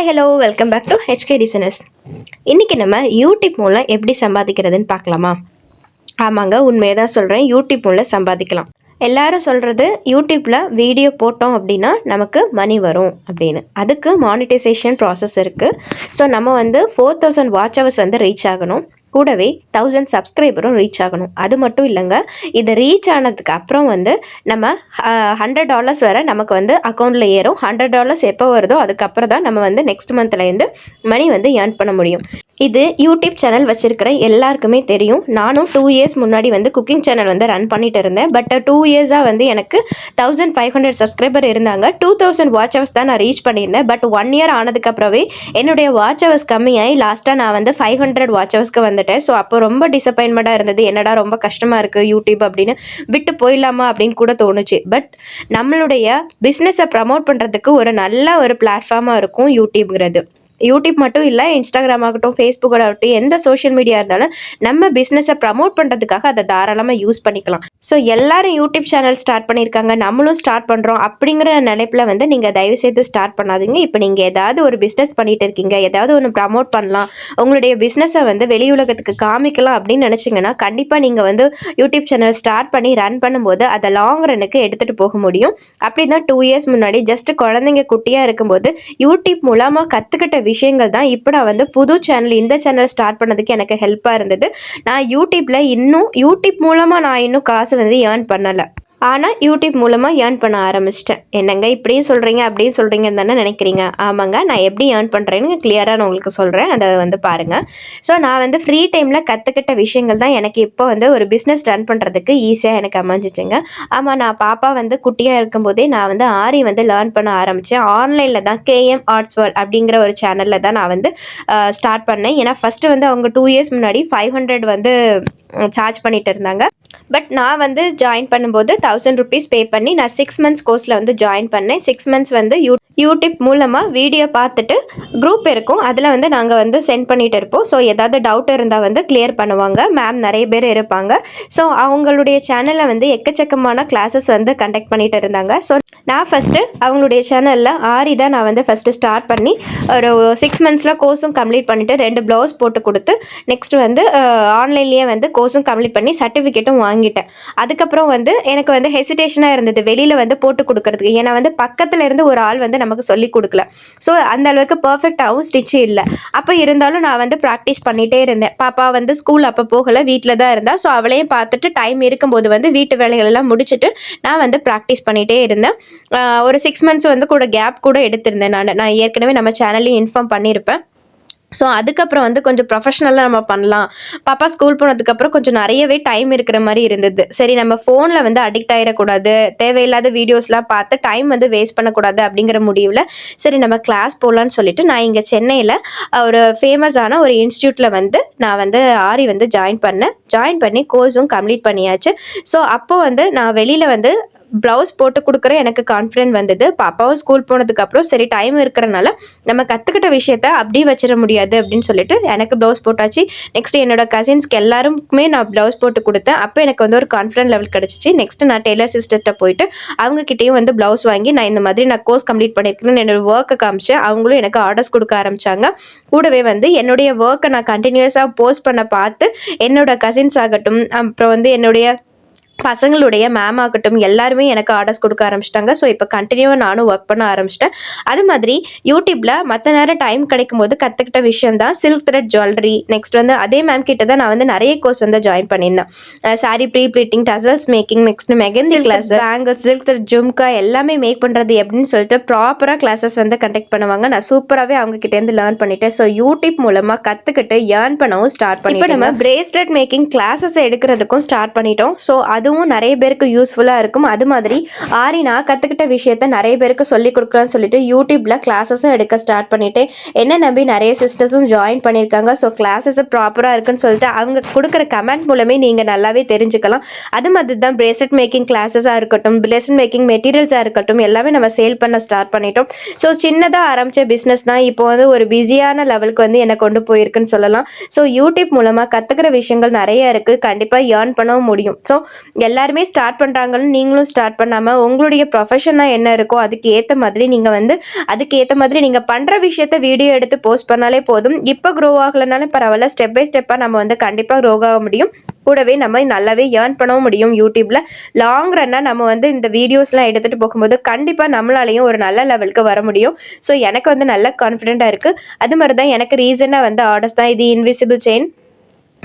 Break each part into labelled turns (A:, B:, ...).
A: Hi hello welcome back to HK dishes. இன்றைக்கி நம்ம YouTube மூலம் எப்படி சம்பாதிக்கிறதுன்னு பார்க்கலாமா? ஆமாங்க, உண்மையை தான் சொல்கிறேன். யூடியூப் மூலம் சம்பாதிக்கலாம். எல்லாரும் சொல்கிறது யூடியூப்பில் வீடியோ போட்டோம் அப்படின்னா நமக்கு மணி வரும் அப்படின்னு. அதுக்கு மானிட்டைசேஷன் ப்ராசஸ் இருக்குது. ஸோ நம்ம 4000 வாட்ச் ஹவர்ஸ் ரீச் ஆகணும். கூடவே 1000 சப்ஸ்கிரைபரும் ரீச் ஆகணும். அது மட்டும் இல்லைங்க, இது ரீச் ஆனதுக்கு அப்புறம் நம்ம $100 வரை நமக்கு அக்கௌண்ட்டில் ஏறும். $100 எப்போ வருதோ அதுக்கப்புறம் தான் நம்ம நெக்ஸ்ட் மந்த்லேருந்து மணி ஏர்ன் பண்ண முடியும். இது யூடியூப் சேனல் வச்சுருக்கிற எல்லாருக்குமே தெரியும். நானும் 2 இயர்ஸ் முன்னாடி குக்கிங் சேனல் ரன் பண்ணிட்டு இருந்தேன். பட் 2 இயர்ஸாக எனக்கு 1500 சப்ஸ்கிரைபர் இருந்தாங்க. 2000 வாட்ச் ஹவர்ஸ் தான் நான் ரீச் பண்ணியிருந்தேன். பட் 1 இயர் ஆனதுக்கப்புறவே என்னுடைய வாட்ச் ஹவர்ஸ் கம்மியாகி லாஸ்ட்டாக நான் 500 வாட்ச் ஹவர்ஸ்க்கு வந்துட்டேன். ஸோ அப்போ ரொம்ப டிசப்பாயின்மெண்ட்டாக இருந்தது. என்னடா ரொம்ப கஷ்டமாக இருக்குது யூடியூப் அப்படின்னு விட்டு போயிடலாமா அப்படின்னு கூட தோணுச்சு. பட் நம்மளுடைய பிஸ்னஸை ப்ரமோட் பண்ணுறதுக்கு ஒரு நல்ல ஒரு பிளாட்ஃபார்மாக இருக்கும் யூடியூப்ங்கிறது. யூடியூப் மட்டும் இல்லை, இன்ஸ்டாகிராம் ஆகட்டும், ஃபேஸ்புக் ஆகட்டும், எந்த சோஷியல் மீடியா இருந்தாலும் நம்ம பிஸ்னஸை ப்ரமோட் பண்ணுறதுக்காக அதை தாராளமாக யூஸ் பண்ணிக்கலாம். ஸோ எல்லாரும் யூடியூப் சேனல் ஸ்டார்ட் பண்ணியிருக்காங்க, நம்மளும் ஸ்டார்ட் பண்ணுறோம் அப்படிங்கிற நினைப்பில் நீங்கள் தயவுசெய்து ஸ்டார்ட் பண்ணாதீங்க. இப்போ நீங்கள் ஏதாவது ஒரு பிஸ்னஸ் பண்ணிட்டு இருக்கீங்க, ஏதாவது ஒன்று ப்ரமோட் பண்ணலாம், உங்களுடைய பிஸ்னஸை வெளி உலகத்துக்கு காமிக்கலாம் அப்படின்னு நினச்சிங்கன்னா கண்டிப்பாக நீங்கள் யூடியூப் சேனல் ஸ்டார்ட் பண்ணி ரன் பண்ணும்போது அதை லாங் ரன்னுக்கு எடுத்துகிட்டு போக முடியும். அப்படி தான் 2 இயர்ஸ் முன்னாடி ஜஸ்ட் குழந்தைங்க குட்டியாக இருக்கும்போது யூடியூப் மூலமாக கற்றுக்கிட்ட விஷயங்கள் தான் இப்போ நான் புது சேனல், இந்த சேனல் ஸ்டார்ட் பண்ணதுக்கு எனக்கு ஹெல்ப்பாக இருந்தது. நான் யூடியூப் மூலமாக நான் இன்னும் காசு ஏர்ன் பண்ணலை. ஆனால் யூடியூப் மூலமாக ஏர்ன் பண்ண ஆரம்பிச்சிட்டேன். என்னங்க இப்படியும் சொல்கிறீங்க அப்படியும் சொல்கிறீங்கன்னு தானே நினைக்கிறீங்க? ஆமாங்க, நான் எப்படி ஏர்ன் பண்ணுறேன்னு கிளியராக நான் உங்களுக்கு சொல்கிறேன். அதை பாருங்கள். ஸோ நான் ஃப்ரீ டைமில் கற்றுக்கிட்ட விஷயங்கள் தான் எனக்கு இப்போ ஒரு பிஸ்னஸ் ரன் பண்ணுறதுக்கு ஈஸியாக எனக்கு அமைஞ்சிச்சுங்க. ஆமாம், நான் பாப்பா குட்டியாக இருக்கும்போதே நான் ஆரி லேர்ன் பண்ண ஆரம்பித்தேன். ஆன்லைனில் தான் KM ஆர்ட்ஸ் வேர்ல்ட் அப்படிங்கிற ஒரு சேனலில் தான் நான் ஸ்டார்ட் பண்ணேன். ஏன்னா ஃபஸ்ட்டு அவங்க 2 இயர்ஸ் முன்னாடி 500 சார்ஜ் பண்ணிட்டு இருந்தாங்க. பட் நான் ஜாயின் பண்ணும்போது 1000 rupees பே பண்ணி நான் 6 months கோர்ஸில் ஜாயின் பண்ணேன். 6 months யூடியூப் மூலமாக வீடியோ பார்த்துட்டு குரூப் இருக்கும், அதில் நாங்கள் சென்ட் பண்ணிகிட்டு இருப்போம். ஸோ ஏதாவது டவுட் இருந்தால் கிளியர் பண்ணுவாங்க. மேம் நிறைய பேர் இருப்பாங்க. ஸோ அவங்களுடைய சேனலில் எக்கச்சக்கமான கிளாஸஸ் கண்டக்ட் பண்ணிகிட்டு இருந்தாங்க. ஸோ நான் ஃபஸ்ட்டு அவங்களுடைய சேனலில் ஆரி தான் நான் ஃபஸ்ட்டு ஸ்டார்ட் பண்ணி ஒரு 6 monthsல கோர்ஸும் கம்ப்ளீட் பண்ணிவிட்டு 2 ப்ளவுஸ் போட்டு கொடுத்து நெக்ஸ்ட் ஆன்லைன்லேயே கோர்ஸும் கம்ப்ளீட் பண்ணி சர்டிஃபிகேட்டும் வாங்கிட்டேன். அதுக்கப்புறம் எனக்கு ஹெசிடேஷனாக இருந்தது வெளியில் போட்டு கொடுக்கறதுக்கு. ஏன்னா பக்கத்தில் இருந்து ஒரு ஆள் நமக்கு சொல்லி கொடுக்கல. ஸோ அந்த அளவுக்கு பர்ஃபெக்டாகவும் ஸ்டிச்சு இல்லை. அப்போ இருந்தாலும் நான் ப்ராக்டிஸ் பண்ணிகிட்டே இருந்தேன். பாப்பா ஸ்கூல் அப்போ போகலை, வீட்டில் தான் இருந்தால். ஸோ அவளையும் பார்த்துட்டு டைம் இருக்கும்போது வீட்டு வேலைகள் எல்லாம் முடிச்சுட்டு நான் ப்ராக்டிஸ் பண்ணிகிட்டே இருந்தேன். ஒரு 6 months கூட கேப் கூட எடுத்திருந்தேன். நான் ஏற்கனவே நம்ம சேனல்லையும் இன்ஃபார்ம் பண்ணியிருப்பேன். ஸோ அதுக்கப்புறம் கொஞ்சம் ப்ரொஃபஷ்னலாக நம்ம பண்ணலாம். பாப்பா ஸ்கூல் போனதுக்கப்புறம் கொஞ்சம் நிறையவே டைம் இருக்கிற மாதிரி இருந்தது. சரி, நம்ம ஃபோனில் அடிக்ட் ஆகிடக்கூடாது, தேவையில்லாத வீடியோஸ்லாம் பார்த்து டைம் வேஸ்ட் பண்ணக்கூடாது அப்படிங்கிற முடிவில் சரி நம்ம கிளாஸ் போகலான்னு சொல்லிட்டு நான் இங்கே சென்னையில் ஒரு ஃபேமஸான ஒரு இன்ஸ்டியூட்டில் நான் ஆரி ஜாயின் பண்ணி கோர்ஸும் கம்ப்ளீட் பண்ணியாச்சு. ஸோ அப்போது நான் வெளியில் ப்ளவுஸ் போட்டு கொடுக்குற எனக்கு கான்ஃபிடென்ட் வந்தது. பாப்பாவும் ஸ்கூல் போனதுக்கப்புறம் சரி டைம் இருக்கிறனால நம்ம கற்றுக்கிட்ட விஷயத்த அப்படியே வச்சிட முடியாது அப்படின்னு சொல்லிட்டு எனக்கு ப்ளவுஸ் போட்டாச்சு. நெக்ஸ்ட் என்னோட கசின்ஸ்க்கு எல்லாருக்குமே நான் ப்ளவுஸ் போட்டு கொடுத்தேன். அப்போ எனக்கு ஒரு கான்ஃபிடென்ட் லெவல் கிடச்சிச்சு. நெக்ஸ்ட் நான் டெய்லர் சிஸ்டர்கிட்ட போயிட்டு அவங்ககிட்டையும் ப்ளவுஸ் வாங்கி நான் இந்த மாதிரி நான் கோர்ஸ் கம்ப்ளீட் பண்ணியிருக்கேன்னு என்னோட ஒர்க்கை காமிச்சேன். அவங்களும் எனக்கு ஆர்டர்ஸ் கொடுக்க ஆரம்பித்தாங்க. கூடவே என்னுடைய ஒர்க்கை நான் கண்டினியூஸாக போஸ்ட் பண்ண பார்த்து என்னோட கசின்ஸ் ஆகட்டும், அப்புறம் என்னுடைய பசங்களுடைய மேம் ஆகட்டும் எல்லாருமே எனக்கு ஆர்டர்ஸ் கொடுக்க ஆரம்பிச்சிட்டாங்க. ஸோ இப்போ கண்டினியூவாக நானும் ஒர்க் பண்ண ஆரம்பிச்சிட்டேன். அது மாதிரி யூடியூப்பில் மற்ற நேரம் டைம் கிடைக்கும் போது கற்றுக்கிட்ட விஷயம் தான் சில்க் த்ரெட் ஜுவல்லரி. நெக்ஸ்ட் அதே மேம் கிட்ட தான் நான் நிறைய கோர்ஸ் ஜாயின் பண்ணியிருந்தேன். Sari pre pleating, tassels making, next mehndi class, bangles, silk thread jhumka எல்லாமே மேக் பண்ணுறது எப்படின்னு சொல்லிட்டு ப்ராப்பராக கிளாஸஸ் கண்டக்ட் பண்ணுவாங்க. நான் சூப்பராகவே அவங்க கிட்டேருந்து லேர்ன் பண்ணிட்டேன். ஸோ யூடியூப் மூலமாக கற்றுக்கிட்டு ஏர்ன் பண்ணவும் ஸ்டார்ட் பண்ணி இப்போ நம்ம பிரேஸ்லெட் மேக்கிங் கிளாஸஸ் எடுக்கிறதுக்கும் ஸ்டார்ட் பண்ணிட்டோம். ஸோ அதுவும் நிறைய பேருக்கு யூஸ்ஃபுல்லாக இருக்கும். அது மாதிரி ஆரி நான் கற்றுக்கிட்ட விஷயத்த நிறைய பேருக்கு சொல்லிக் கொடுக்கலாம்னு சொல்லிட்டு யூடியூப்பில் கிளாஸஸும் எடுக்க ஸ்டார்ட் பண்ணிட்டேன். என்ன நம்பி நிறைய சிஸ்டர்ஸும் ஜாயின் பண்ணியிருக்காங்க. ஸோ கிளாஸஸை ப்ராப்பராக இருக்குன்னு சொல்லிட்டு அவங்க கொடுக்குற கமெண்ட் மூலமே நீங்கள் நல்லாவே தெரிஞ்சுக்கலாம். அது மாதிரி தான் பிரேஸ்லெட் மேக்கிங் கிளாஸஸாக இருக்கட்டும், பிரேஸ்லெட் மேக்கிங் மெட்டீரியல்ஸாக இருக்கட்டும் எல்லாமே நம்ம சேல் பண்ண ஸ்டார்ட் பண்ணிட்டோம். ஸோ சின்னதாக ஆரம்பித்த பிஸ்னஸ் தான் இப்போ ஒரு பிஸியான லெவலுக்கு என்னை கொண்டு போயிருக்குன்னு சொல்லலாம். ஸோ யூடியூப் மூலமாக கற்றுக்கிற விஷயங்கள் நிறைய இருக்குது. கண்டிப்பாக ஏர்ன் பண்ணவும் முடியும். ஸோ எல்லாருமே ஸ்டார்ட் பண்ணுறாங்கன்னு நீங்களும் ஸ்டார்ட் பண்ணாமல் உங்களுடைய ப்ரொஃபஷனாக என்ன இருக்கோ அதுக்கு ஏற்ற மாதிரி நீங்கள் வந்து அதுக்கு ஏற்ற மாதிரி நீங்கள் பண்ணுற விஷயத்த வீடியோ எடுத்து போஸ்ட் பண்ணாலே போதும். இப்போ க்ரோ ஆகலைனாலும் பரவாயில்ல, ஸ்டெப் பை ஸ்டெப்பாக நம்ம வந்து கண்டிப்பாக க்ரோ ஆக முடியும். கூடவே நம்ம நல்லாவே ஏர்ன் பண்ணவும் முடியும். யூடியூப்பில் லாங் ரன்னாக நம்ம வந்து இந்த வீடியோஸ்லாம் எடுத்துகிட்டு போகும்போது கண்டிப்பாக நம்மளாலையும் ஒரு நல்ல லெவலுக்கு வர முடியும். ஸோ எனக்கு வந்து நல்ல கான்ஃபிடென்ட்டாக இருக்குது. அது மாதிரி தான் எனக்கு ரீசனாக வந்து ஆர்டர்ஸ் தான் இது இன்விசிபிள் செயின்.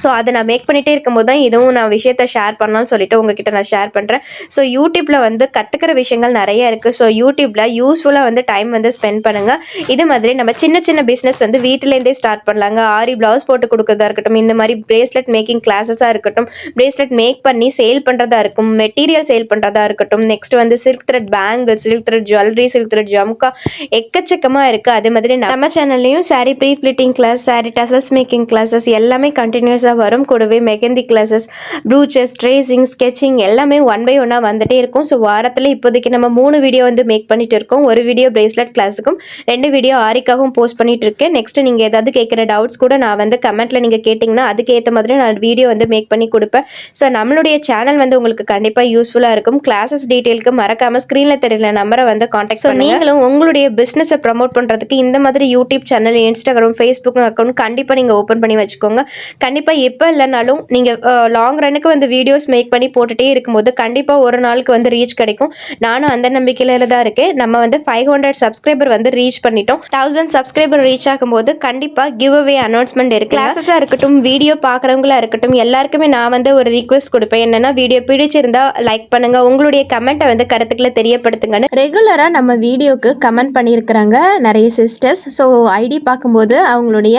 A: ஸோ அதை நான் மேக் பண்ணிகிட்டே இருக்கும்போது தான் இதுவும் நான் விஷயத்தை ஷேர் பண்ணலாம்னு சொல்லிட்டு உங்ககிட்ட நான் ஷேர் பண்ணுறேன். ஸோ யூடியூப்பில் வந்து கற்றுக்கிற விஷயங்கள் நிறைய இருக்குது. ஸோ யூடியூப்பில் யூஸ்ஃபுல்லாக வந்து டைம் வந்து ஸ்பெண்ட் பண்ணுங்கள். இது மாதிரி நம்ம சின்ன சின்ன பிஸ்னஸ் வந்து வீட்டிலேருந்தே ஸ்டார்ட் பண்ணலாங்க. ஆரி ப்ளவுஸ் போட்டு கொடுக்குறதா இருக்கட்டும், இந்த மாதிரி பிரேஸ்லெட் மேக்கிங் கிளாஸஸாக இருக்கட்டும், பிரேஸ்லெட் மேக் பண்ணி சேல் பண்ணுறதா இருக்கும், மெட்டீரியல் சேல் பண்ணுறதா இருக்கட்டும், நெக்ஸ்ட் வந்து silk thread bangle, silk thread jewellery, silk thread jhumka, எக்கச்சக்கமாக இருக்குது. அதே மாதிரி நம்ம சேனல்லையும் sari pre pleating class, sari tassels making classes எல்லாமே கண்டினியூஸாக வரும். கூடவே mehndi classes, brooches, tracing, sketching எல்லாமே ஒன் பை ஒன்னாக வந்துட்டே இருக்கும். ஸோ வாரத்தில் இப்போதைக்கு நம்ம 3 வீடியோ வந்து மேக் பண்ணிட்டு இருக்கோம். ஒரு வீடியோ பிரேஸ்லெட் கிளாஸுக்கும், 2 வீடியோ ஆரிக்காகவும் போஸ்ட் பண்ணிட்டு இருக்கேன். நெக்ஸ்ட் நீங்கள் ஏதாவது கேட்குற டவுட்ஸ் கூட நான் வந்து கமெண்ட்ல நீங்கள் கேட்டிங்கன்னா அதுக்கு ஏற்ற மாதிரி நான் வீடியோ வந்து மேக் பண்ணி கொடுப்பேன். ஸோ நம்மளுடைய சேனல் வந்து உங்களுக்கு கண்டிப்பாக யூஸ்ஃபுல்லாக இருக்கும். கிளாஸஸ் டீட்டெயிலுக்கு மறக்காம ஸ்க்ரீனில் தெரியல நம்பரை வந்து காண்டாக்ட் பண்ணுங்க. நீங்களும் உங்களுடைய பிஸ்னஸை ப்ரமோட் பண்ணுறதுக்கு இந்த மாதிரி YouTube channel, Instagram, Facebook account கண்டிப்பாக நீங்கள் ஓப்பன் பண்ணி வச்சுக்கோங்க. கண்டிப்பாக இப்போ இல்லைனாலும் நீங்கள் லாங் ரன்னுக்கு வந்து வீடியோஸ் மேக் பண்ணி போட்டுகிட்டே இருக்கும்போது கண்டிப்பாக ஒரு நாளுக்கு வந்து ரீச் கிடைக்கும். நானும் அந்த நம்பிக்கையில் தான் இருக்கேன். நம்ம வந்து 500 சப்ஸ்கிரைபர் வந்து ரீச் பண்ணிட்டோம். 1000 சப்ஸ்கிரைபர் ரீச் ஆகும்போது கண்டிப்பாக கிவ் அவே அனௌன்ஸ்மெண்ட் இருக்குது. கிளாஸஸாக இருக்கட்டும், வீடியோ பார்க்குறவங்களா இருக்கட்டும், எல்லாருக்குமே நான் வந்து ஒரு ரிக்வெஸ்ட் கொடுப்பேன். என்னென்னா, வீடியோ பிடிச்சிருந்தா லைக் பண்ணுங்கள், உங்களுடைய கமெண்ட்டை வந்து கருத்துக்களை தெரியப்படுத்துங்கன்னு. ரெகுலராக நம்ம வீடியோக்கு கமெண்ட் பண்ணியிருக்கிறாங்க நிறைய சிஸ்டர்ஸ். ஸோ ஐடி பார்க்கும்போது அவங்களுடைய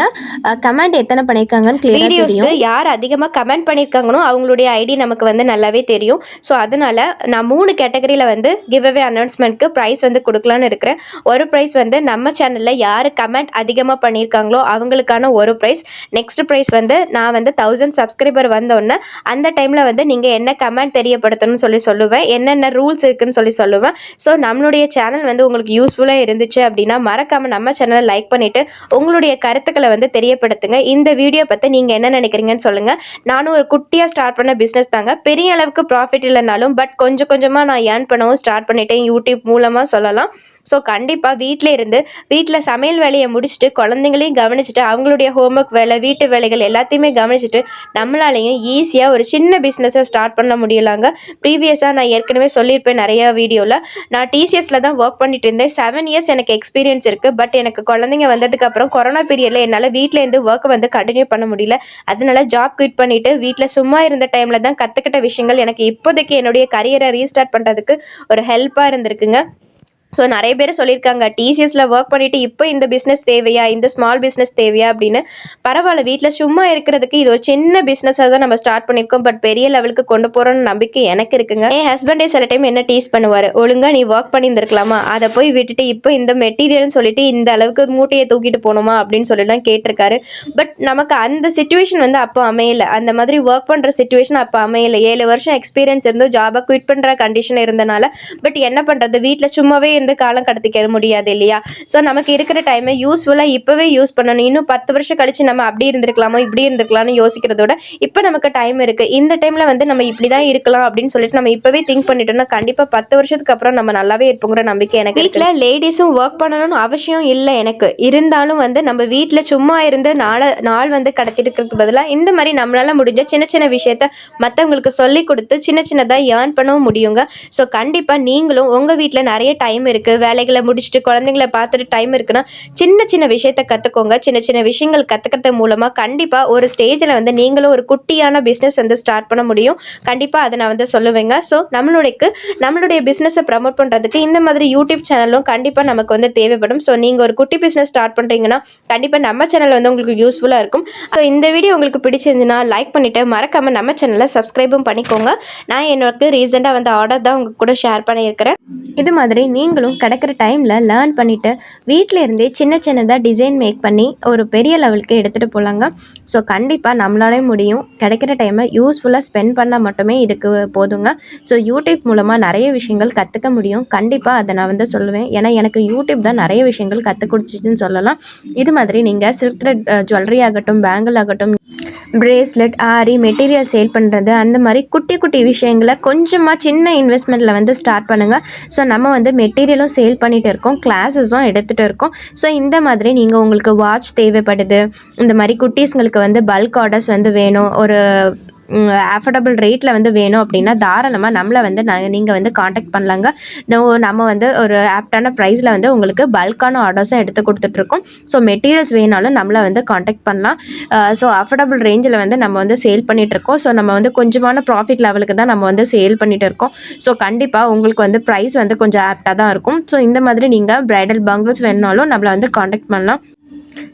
A: கமெண்ட் எத்தனை பண்ணியிருக்காங்கன்னு கிளியராக தெரியும். யார் அதிகமாக கமெண்ட் பண்ணியிருக்காங்களோ அவங்களுடைய ஐடி நமக்கு வந்து நல்லாவே தெரியும். ஸோ அதனால் நான் 3 கேட்டகரியில் வந்து கிவ் அவே அனௌன்ஸ்மெண்ட்க்கு ப்ரைஸ் வந்து கொடுக்கலான்னு இருக்கிறேன். ஒரு ப்ரைஸ் வந்து நம்ம சேனலில் யார் கமெண்ட் அதிகமாக பண்ணியிருக்காங்களோ அவங்களுக்கான ஒரு ப்ரைஸ். நெக்ஸ்ட் ப்ரைஸ் வந்து நான் வந்து 1000 சப்ஸ்கிரைபர் வந்தோடனே அந்த டைமில் வந்து நீங்கள் என்ன கமெண்ட் தெரியப்படுத்தணும்னு சொல்லுவேன், என்னென்ன ரூல்ஸ் இருக்குன்னு சொல்லுவேன். ஸோ நம்மளுடைய சேனல் வந்து உங்களுக்கு யூஸ்ஃபுல்லாக இருந்துச்சு அப்படின்னா மறக்காமல் நம்ம சேனலை லைக் பண்ணிவிட்டு உங்களுடைய கருத்துக்களை வந்து தெரியப்படுத்துங்க. இந்த வீடியோ பற்றி நீங்கள் என்ன நினைக்கிறீங்கன்னு சொல்லுங்கள். நானும் ஒரு குட்டியாக ஸ்டார்ட் பண்ண பிஸ்னஸ் தாங்க. பெரிய அளவுக்கு ப்ராஃபிட் இல்லைனாலும் பட் கொஞ்சம் கொஞ்சமாக நான் ஏர்ன் பண்ணவும் ஸ்டார்ட் பண்ணிட்டேன் யூடியூப் மூலமாக சொல்லலாம். ஸோ கண்டிப்பாக வீட்டில் சமையல் வேலையை முடிச்சுட்டு குழந்தைங்களையும் கவனிச்சுட்டு அவங்களுடைய ஹோம்ஒர்க் வேலை, வீட்டு வேலைகள் எல்லாத்தையுமே கவனிச்சுட்டு நம்மளாலையும் ஈஸியாக ஒரு சின்ன பிஸ்னஸை ஸ்டார்ட் பண்ண முடியலாங்க. ப்ரீவியஸாக நான் ஏற்கனவே சொல்லியிருப்பேன் நிறைய வீடியோவில். நான் டிசிஎஸில் தான் ஒர்க் பண்ணிட்டு இருந்தேன். 7 இயர்ஸ் எனக்கு எக்ஸ்பீரியன்ஸ் இருக்குது. பட் எனக்கு குழந்தைங்க வந்ததுக்கப்புறம் கொரோனா பீரியடில் என்னால் வீட்டிலேருந்து ஒர்க் வந்து கண்டினியூ பண்ண முடியல. அதனால ஜாப் குவிட் பண்ணிவிட்டு வீட்டில் சும்மா இருந்த டைமில் தான் கற்றுக்கிட்ட விஷயங்கள் எனக்கு இப்போதைக்கு என்னுடைய கரியரை ரீஸ்டார்ட் பண்ணுறதுக்கு ஒரு ஹெல்ப்பாக இருந்திருக்குங்க. ஸோ நிறைய பேர் சொல்லியிருக்காங்க, டிசிஎஸில் ஒர்க் பண்ணிவிட்டு இப்போ இந்த பிஸ்னஸ் தேவையா, இந்த ஸ்மால் பிஸ்னஸ் தேவையா அப்படின்னு. பரவாயில்ல, வீட்டில் சும்மா இருக்கிறதுக்கு இது ஒரு சின்ன பிஸ்னஸாக தான் நம்ம ஸ்டார்ட் பண்ணியிருக்கோம். பட் பெரிய லெவலுக்கு கொண்டு போகிறோன்னு நம்பிக்கை எனக்கு இருக்குங்க. என் ஹஸ்பண்டே சில டைம் என்ன டீஸ் பண்ணுவார், ஒழுங்காக நீ ஒர்க் பண்ணியிருந்துருக்கலாமா, அதை போய் விட்டுட்டு இப்போ இந்த மெட்டீரியல்னு சொல்லிட்டு இந்த அளவுக்கு மூட்டையை தூக்கிட்டு போகணுமா அப்படின்னு சொல்லிலாம் கேட்டிருக்காரு. பட் நமக்கு அந்த சிச்சுவேஷன் வந்து அப்போ அமையலை. அந்த மாதிரி ஒர்க் பண்ணுற சிச்சுவேஷன் அப்போ அமையலை. 7 வருஷம் எக்ஸ்பீரியன்ஸ் இருந்தும் ஜாபை குவிட் பண்ணுற கண்டிஷன் இருந்தனால பட் என்ன பண்ணுறது, வீட்டில் சும்மாவே இந்த காலம் கடத்திக்க முடியாது இல்லையா. ஸோ நமக்கு இருக்கிற டைமை யூஸ்ஃபுல்லாக இப்போவே யூஸ் பண்ணணும். இன்னும் 10 வருஷம் கழிச்சு நம்ம அப்படி இருந்திருக்கலாமோ இப்படி இருந்திருக்கலாம்னு யோசிக்கிறதோட இப்போ நமக்கு டைம் இருக்குது. இந்த டைமில் வந்து நம்ம இப்படி தான் இருக்கலாம் அப்படின்னு சொல்லிட்டு நம்ம இப்போவே திங்க் பண்ணிட்டோம்னா கண்டிப்பாக 10 வருஷத்துக்கு அப்புறம் நம்ம நல்லாவே இருப்போங்கிற நம்பிக்கை எனக்கு. வீட்டில் லேடிஸும் ஒர்க் பண்ணணும்னு அவசியம் இல்லை எனக்கு. இருந்தாலும் வந்து நம்ம வீட்டில் சும்மா இருந்து நாள் வந்து கடத்திட்டு பதிலாக இந்த மாதிரி நம்மளால முடிஞ்ச சின்ன சின்ன விஷயத்த மற்றவங்களுக்கு சொல்லி கொடுத்து சின்ன சின்னதாக ஏர்ன் பண்ணவும் முடியுங்க. ஸோ கண்டிப்பாக நீங்களும் உங்கள் வீட்டில் நிறைய டைம் இருக்குது, வேலைகளை முடிச்சுட்டு குழந்தைங்களை பார்த்துட்டு டைம் இருக்குன்னா சின்ன சின்ன விஷயத்த கற்றுக்கோங்க. சின்ன சின்ன விஷயங்கள் கற்றுக்கிறது மூலமாக கண்டிப்பாக ஒரு ஸ்டேஜில் வந்து நீங்களும் ஒரு குட்டியான பிஸ்னஸ் வந்து ஸ்டார்ட் பண்ண முடியும். கண்டிப்பாக அதை நான் வந்து சொல்லுவேங்க. ஸோ நம்மளுடைய பிஸ்னஸை ப்ரமோட் பண்ணுறதுக்கு இந்த மாதிரி யூடியூப் சேனலும் கண்டிப்பாக நமக்கு வந்து தேவைப்படும். ஸோ நீங்கள் ஒரு குட்டி பிஸ்னஸ் ஸ்டார்ட் பண்ணுறீங்கன்னா கண்டிப்பாக நம்ம சேனல் வந்து உங்களுக்கு யூஸ்ஃபுல்லாக இருக்கும். ஸோ இந்த வீடியோ உங்களுக்கு பிடிச்சிருந்துன்னா லைக் பண்ணிவிட்டு மறக்காமல் நம்ம சேனலை சப்ஸ்கிரைபும் பண்ணிக்கோங்க. நான் என்னோட ரீசெண்டாக வந்து ஆர்டர் தான் உங்கள் கூட ஷேர் பண்ணியிருக்கிறேன். இது மாதிரி நீங்களும் கிடைக்கிற டைமில் லேர்ன் பண்ணிவிட்டு வீட்டில் இருந்தே சின்ன சின்னதாக டிசைன் மேக் பண்ணி ஒரு பெரிய லெவலுக்கு எடுத்துகிட்டு போகலாங்க. ஸோ கண்டிப்பாக நம்மளாலே முடியும். கிடைக்கிற டைமை யூஸ்ஃபுல்லாக ஸ்பெண்ட் பண்ணால் மட்டுமே இதுக்கு போதுங்க. ஸோ யூடியூப் மூலமாக நிறைய விஷயங்கள் கற்றுக்க முடியும். கண்டிப்பாக அதை நான் வந்து சொல்லுவேன். ஏன்னா எனக்கு யூடியூப் தான் நிறைய விஷயங்கள் கற்றுக் கொடுத்துச்சுன்னு சொல்லலாம். இது மாதிரி நீங்கள் சில்க் த்ரெட் ஜுவல்லரி ஆகட்டும், பேங்கிள் ஆகட்டும், பிரேஸ்லெட், ஆரி, மெட்டீரியல் சேல் பண்ணுறது, அந்த மாதிரி குட்டி குட்டி விஷயங்களை கொஞ்சமாக சின்ன இன்வெஸ்ட்மெண்ட்டில் வந்து ஸ்டார்ட் பண்ணுங்கள். ஸோ நம்ம வந்து மெட்டீரியலும் சேல் பண்ணிகிட்டு இருக்கோம், கிளாஸஸும் எடுத்துகிட்டு இருக்கோம். ஸோ இந்த மாதிரி நீங்கள் உங்களுக்கு வாட்ச் தேவைப்படுது, இந்த மாதிரி குட்டீஸ்ங்களுக்கு வந்து பல்க் ஆர்டர்ஸ் வந்து வேணும், ஒரு அஃபோர்டபுள் ரேட்டில் வந்து வேணும் அப்படின்னா தாராளமாக நம்மளை வந்து நீங்கள் வந்து காண்டாக்ட் பண்ணலாங்க. நம்ம வந்து ஒரு ஆப்டான ப்ரைஸில் வந்து உங்களுக்கு பல்கான ஆர்டர்ஸும் எடுத்து கொடுத்துட்ருக்கோம். ஸோ மெட்டீரியல்ஸ் வேணாலும் நம்மளை வந்து காண்டாக்ட் பண்ணலாம். ஸோ அஃபோர்டபுள் ரேஞ்சில் வந்து நம்ம வந்து சேல் பண்ணிகிட்ருக்கோம். ஸோ நம்ம வந்து கொஞ்சமான ப்ராஃபிட் லெவலுக்கு தான் நம்ம வந்து சேல் பண்ணிகிட்டு இருக்கோம். ஸோ கண்டிப்பாக உங்களுக்கு வந்து ப்ரைஸ் வந்து கொஞ்சம் ஆப்டாக தான் இருக்கும். ஸோ இந்த மாதிரி நீங்கள் ப்ரைடல் பங்கிள்ஸ் வேணுனாலும் நம்மளை வந்து காண்டாக்ட் பண்ணலாம்.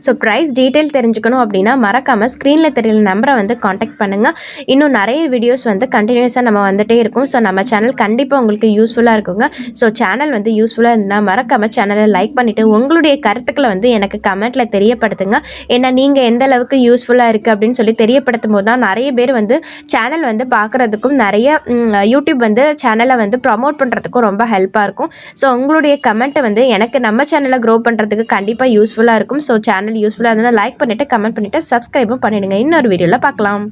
A: ஸோ ப்ரைஸ் டீட்டெயில் தெரிஞ்சுக்கணும் அப்படின்னா மறக்காமல் ஸ்க்ரீனில் தெரியல நம்பரை வந்து காண்டாக்ட் பண்ணுங்கள். இன்னும் நிறைய வீடியோஸ் வந்து கண்டினியூஸாக நம்ம வந்துகிட்டே இருக்கும். ஸோ நம்ம சேனல் கண்டிப்பாக உங்களுக்கு யூஸ்ஃபுல்லாக இருக்குங்க. ஸோ சேனல் வந்து யூஸ்ஃபுல்லாக இருந்ததுன்னா மறக்காமல் சேனலை லைக் பண்ணிவிட்டு உங்களுடைய கருத்துக்களை வந்து எனக்கு கமெண்ட்டில் தெரியப்படுத்துங்க. ஏன்னா நீங்கள் எந்த அளவுக்கு யூஸ்ஃபுல்லாக இருக்குது அப்படின்னு சொல்லி தெரியப்படுத்தும் போது தான் நிறைய பேர் வந்து சேனல் வந்து பார்க்குறதுக்கும் நிறைய யூடியூப் வந்து சேனலை வந்து ப்ரமோட் பண்ணுறதுக்கும் ரொம்ப ஹெல்ப்பாக இருக்கும். ஸோ உங்களுடைய கமெண்ட்டை வந்து எனக்கு நம்ம சேனலை க்ரோ பண்ணுறதுக்கு கண்டிப்பாக யூஸ்ஃபுல்லாக இருக்கும். ஸோ சேனல் யூஸ்ஃபுல்லாக இருந்தால் லைக் பண்ணிவிட்டு கமெண்ட் பண்ணிவிட்டு சப்ஸ்கிரைபும் பண்ணிவிடுங்க. இன்னொரு வீடியோவில் பார்க்கலாம்.